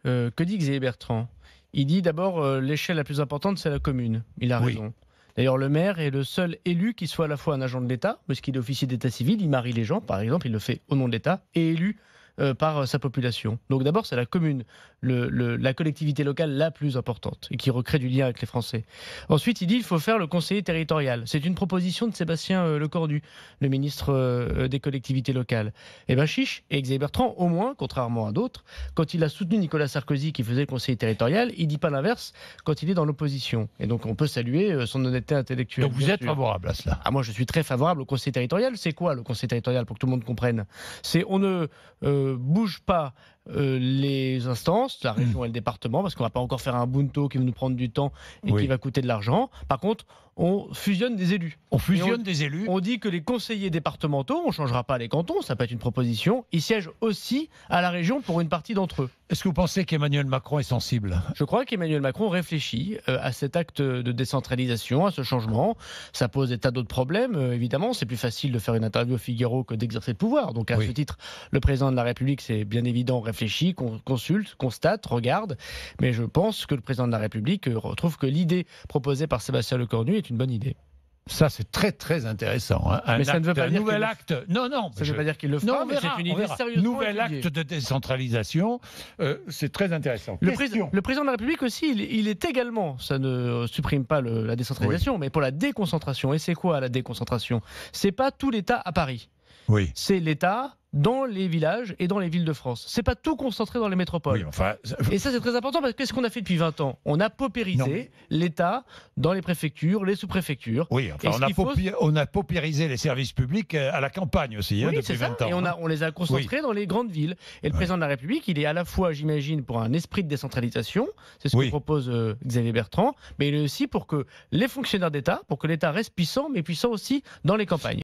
Que dit Xavier Bertrand? Il dit d'abord l'échelle la plus importante, c'est la commune. Il a raison. D'ailleurs, le maire est le seul élu qui soit à la fois un agent de l'État, parce qu'il est officier d'état civil, il marie les gens, par exemple, il le fait au nom de l'État, et élu par sa population. Donc d'abord, c'est la commune, la collectivité locale la plus importante, et qui recrée du lien avec les Français. Ensuite, il dit qu'il faut faire le conseiller territorial. C'est une proposition de Sébastien Lecornu, le ministre des collectivités locales. Et bien chiche, et Xavier Bertrand, au moins, contrairement à d'autres, quand il a soutenu Nicolas Sarkozy qui faisait le conseiller territorial, il ne dit pas l'inverse quand il est dans l'opposition. Et donc on peut saluer son honnêteté intellectuelle. Donc vous êtes favorable à cela? Moi, je suis très favorable au conseil territorial. C'est quoi le conseil territorial, pour que tout le monde comprenne? C'est on ne bouge pas les instances, la région et le département, parce qu'on ne va pas encore faire un bunto qui va nous prendre du temps et qui va coûter de l'argent. Par contre, on fusionne des élus. On fusionne des élus. On dit que les conseillers départementaux, on ne changera pas les cantons, ça peut être une proposition, ils siègent aussi à la région pour une partie d'entre eux. Est-ce que vous pensez qu'Emmanuel Macron est sensible? Je crois qu'Emmanuel Macron réfléchit à cet acte de décentralisation, à ce changement. Ça pose des tas d'autres problèmes, évidemment. C'est plus facile de faire une interview au Figaro que d'exercer le pouvoir. Donc à ce titre, le président de la République, c'est bien évident, réfléchit, consulte, constate, regarde. Mais je pense que le président de la République retrouve que l'idée proposée par Sébastien Lecornu est une bonne idée. Ça, c'est très, très intéressant. Mais ça ne veut pas dire nouvel acte. Non, non. Ça ne veut pas dire qu'il le fera, mais c'est une idée sérieusement nouvel acte de décentralisation. C'est très intéressant. Le président de la République aussi, il est également, ça ne supprime pas la décentralisation, mais pour la déconcentration. Et c'est quoi la déconcentration? C'est pas tout l'État à Paris. Oui. C'est l'État dans les villages et dans les villes de France. C'est pas tout concentré dans les métropoles. Oui, enfin... Et ça, c'est très important, parce que qu'est-ce qu'on a fait depuis 20 ans? On a paupérisé l'État dans les préfectures, les sous-préfectures. Oui, enfin, on a paupérisé les services publics à la campagne aussi, depuis 20 ans. Et on les a concentrés dans les grandes villes. Et le président de la République, il est à la fois, j'imagine, pour un esprit de décentralisation, c'est ce que propose Xavier Bertrand, mais il est aussi pour que les fonctionnaires d'État, pour que l'État reste puissant, mais puissant aussi dans les campagnes.